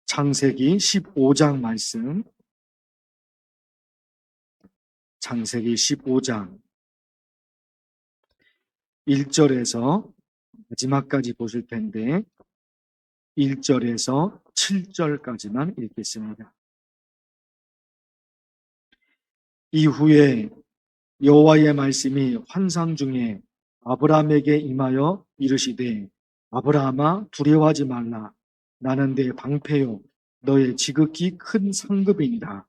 창세기 15장 말씀, 창세기 15장 1절에서 마지막까지 보실 텐데 1절에서 7절까지만 읽겠습니다. 이후에 여호와의 말씀이 환상 중에 아브라함에게 임하여 이르시되 아브라함아 두려워하지 말라. 나는 내 방패요 너의 지극히 큰 상급이니라.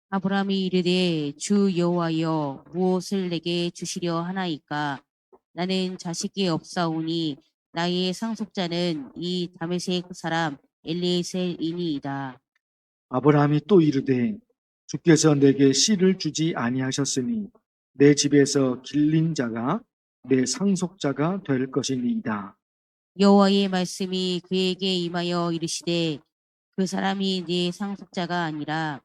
아브라함이 이르되 주 여호와여 무엇을 내게 주시려 하나이까? 나는 자식이 없사오니 나의 상속자는 이 다메섹 사람 엘리에셀이니이다. 아브라함이 또 이르되 주께서 내게 씨를 주지 아니하셨으니 내 집에서 길린 자가 내 상속자가 될 것이니이다. 여호와의 말씀이 그에게 임하여 이르시되 그 사람이 네 상속자가 아니라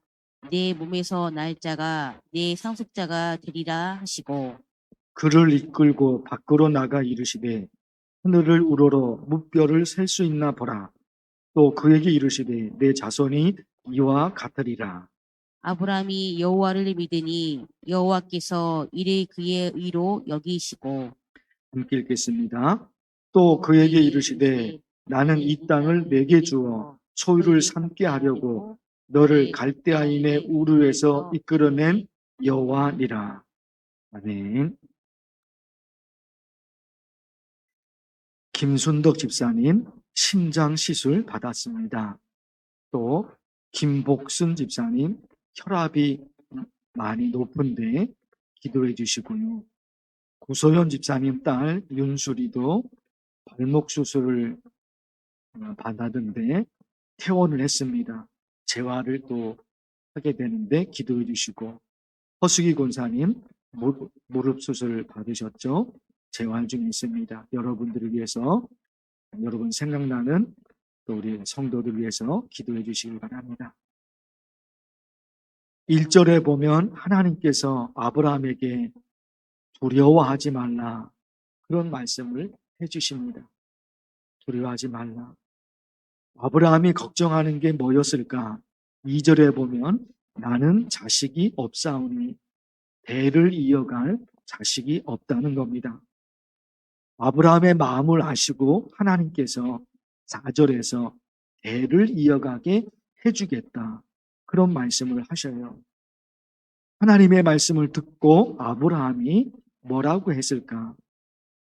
내 몸에서 날 자가 네 상속자가 되리라 하시고 그를 이끌고 밖으로 나가 이르시되 하늘을 우러러 무뼈를 셀 수 있나 보라. 또 그에게 이르시되 내 자손이 이와 같으리라. 아브라함이 여호와를 믿으니 여호와께서 이를 그의 의로 여기시고 함께 읽겠습니다. 또 그에게 이르시되 나는 이 땅을 내게 주어 소유를 삼게 하려고 너를 갈대아인의 우르에서 이끌어낸 여호와니라. 아멘. 김순덕 집사님 심장 시술 받았습니다. 또 김복순 집사님 혈압이 많이 높은데 기도해 주시고요. 구소연 집사님 딸 윤수리도 발목 수술을 받았는데 퇴원을 했습니다. 재활을 또 하게 되는데 기도해 주시고, 허수기 권사님 무릎 수술 받으셨죠? 재활 중에 있습니다. 여러분들을 위해서, 여러분 생각나는 또 우리 성도들 위해서 기도해 주시기 바랍니다. 1절에 보면 하나님께서 아브라함에게 두려워하지 말라 그런 말씀을 해주십니다. 두려워하지 말라. 아브라함이 걱정하는 게 뭐였을까? 2절에 보면 나는 자식이 없사오니 대를 이어갈 자식이 없다는 겁니다. 아브라함의 마음을 아시고 하나님께서 4절에서 대를 이어가게 해주겠다 그런 말씀을 하셔요. 하나님의 말씀을 듣고 아브라함이 뭐라고 했을까?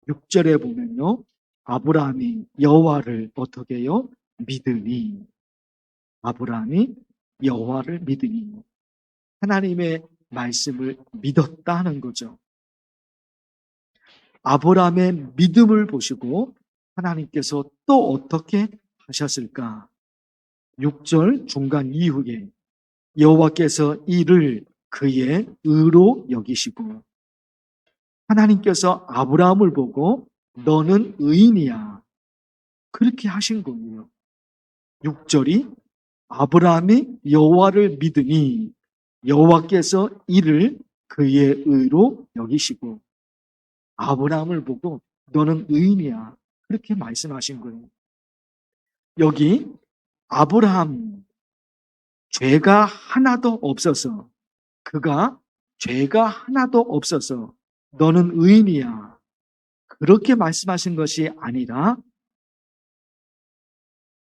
6절에 보면요. 아브라함이 여호와를 어떻게 해요? 믿으니. 아브라함이 여호와를 믿으니. 하나님의 말씀을 믿었다는 거죠. 아브라함의 믿음을 보시고 하나님께서 또 어떻게 하셨을까? 6절 중간 이후에 여호와께서 이를 그의 의로 여기시고 하나님께서 아브라함을 보고 너는 의인이야 그렇게 하신 거예요. 6절이 아브라함이 여호와를 믿으니 여호와께서 이를 그의 의로 여기시고 아브라함을 보고 너는 의인이야 그렇게 말씀하신 거예요. 여기 아브라함 죄가 하나도 없어서 그가 죄가 하나도 없어서 너는 의인이야 그렇게 말씀하신 것이 아니라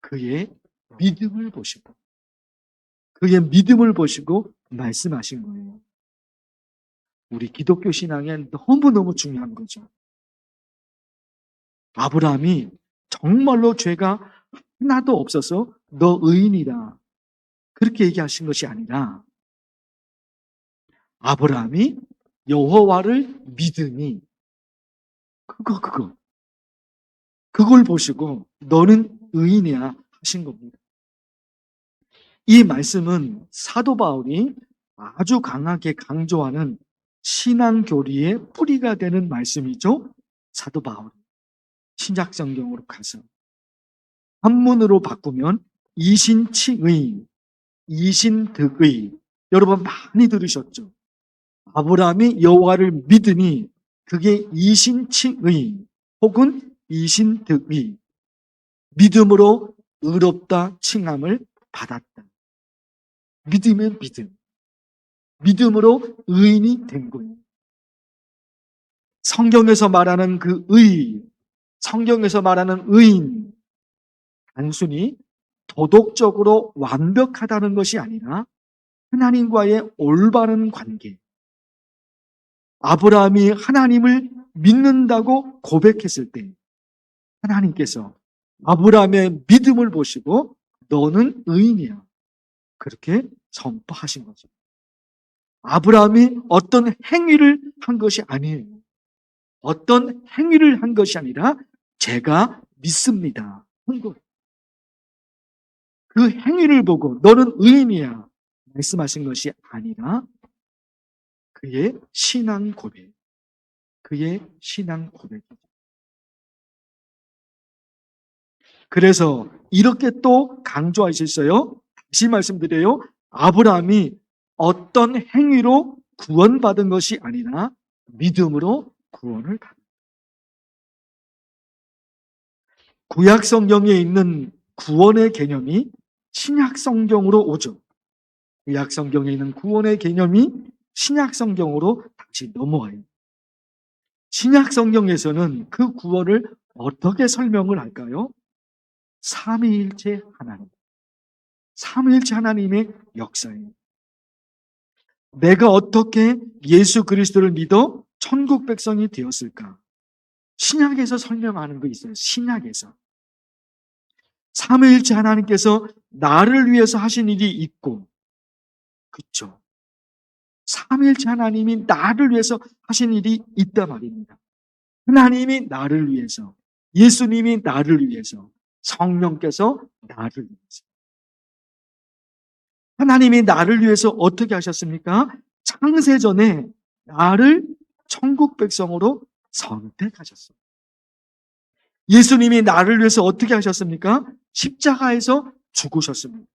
그의 믿음을 보시고 그의 믿음을 보시고 말씀하신 거예요. 우리 기독교 신앙에 너무너무 중요한 거죠. 아브라함이 정말로 죄가 하나도 없어서 너 의인이다 그렇게 얘기하신 것이 아니라 아브라함이 여호와를 믿으니 그걸 보시고 너는 의인이야 하신 겁니다. 이 말씀은 사도 바울이 아주 강하게 강조하는 신앙교리의 뿌리가 되는 말씀이죠. 사도 바울 신약 성경으로 가서 한문으로 바꾸면 이신칭의, 이신득의. 여러분 많이 들으셨죠? 아브라함이 여호와를 믿으니 그게 이신칭의 혹은 이신득의 믿음으로 의롭다 칭함을 받았다. 믿으면 믿음. 믿음으로 의인이 된 거예요. 성경에서 말하는 그 의, 성경에서 말하는 의인, 단순히 도덕적으로 완벽하다는 것이 아니라 하나님과의 올바른 관계. 아브라함이 하나님을 믿는다고 고백했을 때 하나님께서 아브라함의 믿음을 보시고 너는 의인이야. 그렇게 선포하신 거죠. 아브라함이 어떤 행위를 한 것이 아니에요. 어떤 행위를 한 것이 아니라 제가 믿습니다. 한 것. 그 행위를 보고 너는 의인이야 말씀하신 것이 아니라 그의 신앙 고백. 그의 신앙 고백이죠. 그래서 이렇게 또 강조하셨어요. 다시 말씀드려요. 아브라함이 어떤 행위로 구원받은 것이 아니라 믿음으로 구원을 받았다. 구약 성경에 있는 구원의 개념이 신약 성경으로 오죠. 구약 성경에 있는 구원의 개념이 신약 성경으로 다시 넘어와요. 신약 성경에서는 그 구원을 어떻게 설명을 할까요? 삼위일체 하나님. 삼위일체 하나님의 역사예요. 내가 어떻게 예수 그리스도를 믿어 천국 백성이 되었을까? 신약에서 설명하는 거 있어요. 신약에서. 삼위일체 하나님께서 나를 위해서 하신 일이 있고, 그렇죠? 삼위일체 하나님이 나를 위해서 하신 일이 있단 말입니다. 하나님이 나를 위해서, 예수님이 나를 위해서, 성령께서 나를 위해서. 하나님이 나를 위해서 어떻게 하셨습니까? 창세전에 나를 천국 백성으로 선택하셨어요. 예수님이 나를 위해서 어떻게 하셨습니까? 십자가에서 죽으셨습니다.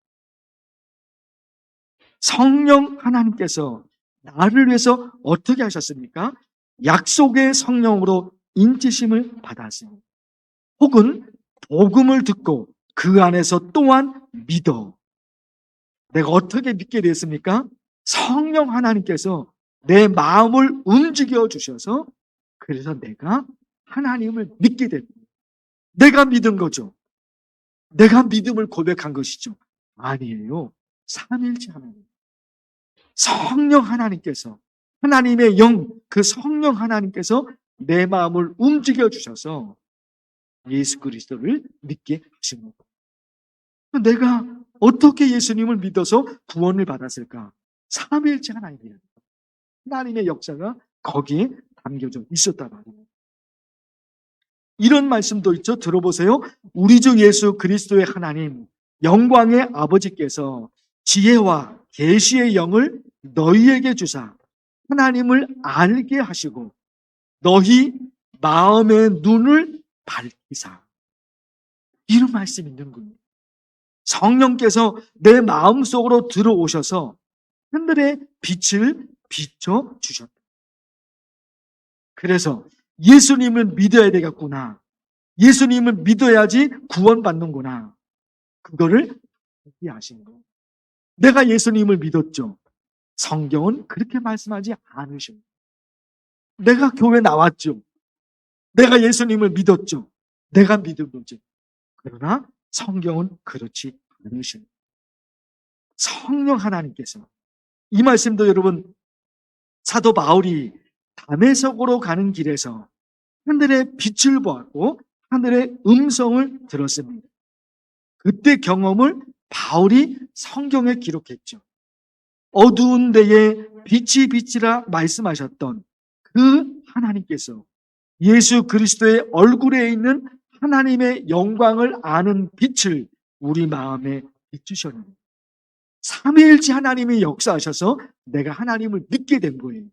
성령 하나님께서 나를 위해서 어떻게 하셨습니까? 약속의 성령으로 인치심을 받았습니다. 혹은 복음을 듣고 그 안에서 또한 믿어. 내가 어떻게 믿게 됐습니까? 성령 하나님께서 내 마음을 움직여 주셔서 그래서 내가 하나님을 믿게 됐습니다. 내가 믿은 거죠. 내가 믿음을 고백한 것이죠. 아니에요. 삼위일체 하나님. 성령 하나님께서 하나님의 영, 그 성령 하나님께서 내 마음을 움직여 주셔서 예수 그리스도를 믿게 하신 거고. 내가 어떻게 예수님을 믿어서 구원을 받았을까? 삼위일체 하나님이에요. 하나님의 역사가 거기에 담겨져 있었단 말이에요. 이런 말씀도 있죠. 들어보세요. 우리 주 예수 그리스도의 하나님, 영광의 아버지께서 지혜와 계시의 영을 너희에게 주사 하나님을 알게 하시고 너희 마음의 눈을 밝히사. 이런 말씀이 있는 거예요. 성령께서 내 마음속으로 들어오셔서 하늘의 빛을 비춰 주셨다. 그래서 예수님을 믿어야 되겠구나. 예수님을 믿어야지 구원받는구나. 그거를 이해하시는 거예요. 내가 예수님을 믿었죠. 성경은 그렇게 말씀하지 않으셔요. 내가 교회 나왔죠. 내가 예수님을 믿었죠. 내가 믿은 거죠. 그러나 성경은 그렇지 않으셔요. 성령 하나님께서 이 말씀도 여러분 사도 바울이 다메섹으로 가는 길에서 하늘의 빛을 보았고 하늘의 음성을 들었습니다. 그때 경험을 바울이 성경에 기록했죠. 어두운 데에 빛이 빛이라 말씀하셨던 그 하나님께서 예수 그리스도의 얼굴에 있는 하나님의 영광을 아는 빛을 우리 마음에 비추셨는데 삼위일체 하나님이 역사하셔서 내가 하나님을 믿게 된 거예요.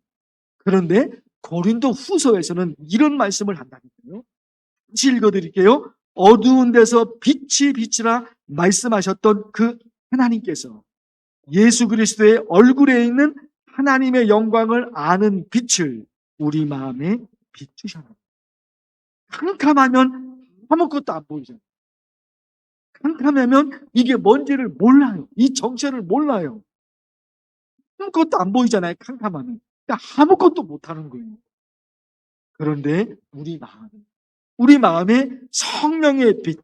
그런데 고린도 후서에서는 이런 말씀을 한다니까요. 다시 읽어드릴게요. 어두운 데서 빛이 빛이라 말씀하셨던 그 하나님께서 예수 그리스도의 얼굴에 있는 하나님의 영광을 아는 빛을 우리 마음에 비추셨다. 캄캄하면 아무것도 안 보이잖아요. 캄캄하면 이게 뭔지를 몰라요. 이 정체를 몰라요. 아무것도 안 보이잖아요. 캄캄하면. 그러니까 아무것도 못하는 거예요. 그런데 우리 마음에 성령의 빛,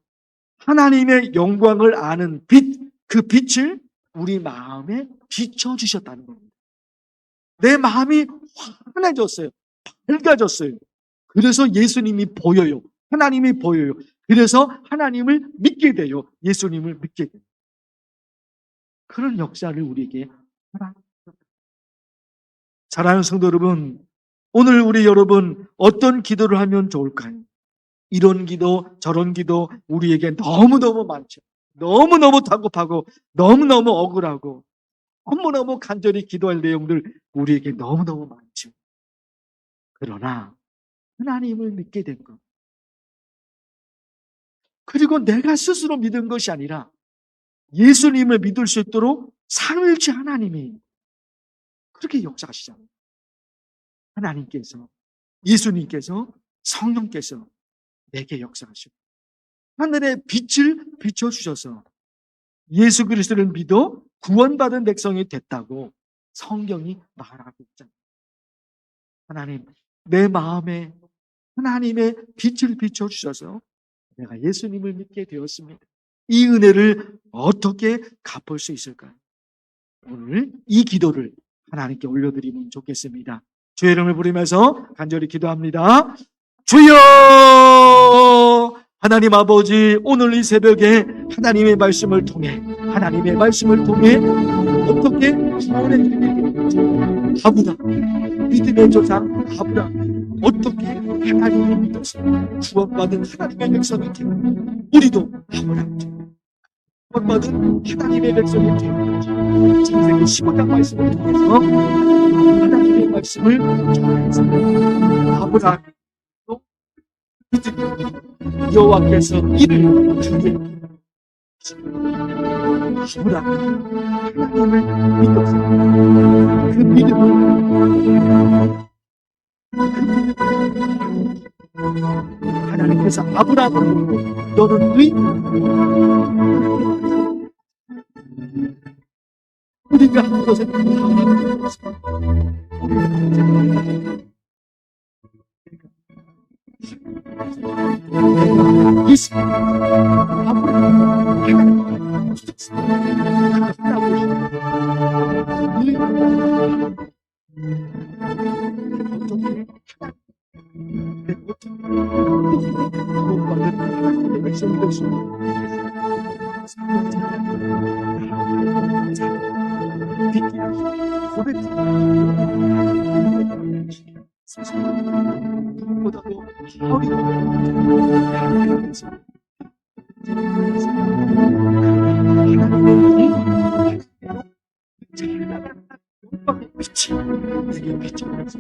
하나님의 영광을 아는 빛, 그 빛을 우리 마음에 비춰주셨다는 겁니다. 내 마음이 환해졌어요. 밝아졌어요. 그래서 예수님이 보여요. 하나님이 보여요. 그래서 하나님을 믿게 돼요. 예수님을 믿게 돼요. 그런 역사를 우리에게 하라. 사랑하는 성도 여러분, 오늘 우리 여러분 어떤 기도를 하면 좋을까요? 이런 기도, 저런 기도 우리에게 너무너무 많죠. 너무너무 다급하고 너무너무 억울하고 너무너무 간절히 기도할 내용들 우리에게 너무너무 많죠. 그러나 하나님을 믿게 된 것, 그리고 내가 스스로 믿은 것이 아니라 예수님을 믿을 수 있도록 삼위일체 하나님이 그렇게 역사하시잖아요. 하나님께서, 예수님께서, 성령께서 내게 역사하시고 하늘의 빛을 비춰주셔서 예수 그리스도를 믿어 구원받은 백성이 됐다고 성경이 말하고 있잖아요. 하나님, 내 마음에 하나님의 빛을 비춰주셔서 내가 예수님을 믿게 되었습니다. 이 은혜를 어떻게 갚을 수 있을까요? 오늘 이 기도를 하나님께 올려드리면 좋겠습니다. 주의 이름을 부르면서 간절히 기도합니다. 주여! 하나님 아버지, 오늘 이 새벽에 하나님의 말씀을 통해 어떻게 구원의 길을 아브라함, 믿음의 조상 아브라함 어떻게 하나님을 믿어서 구원받은 하나님의 백성이 되고 우리도 아브라함처럼 구원받은 하나님의 백성이 되고 창세기 15장 말씀을 통해서 하나님의 말씀을 전해서 아브라함이 여호와께서 이를 주게 아브라함이 하나님을 믿어서 그 믿음을 하나님께서 아브라함을 보고 너는 우리가 한 것은 하나님의 것을 내가 있습니다. 아브라함을 빛이 내게 비춰서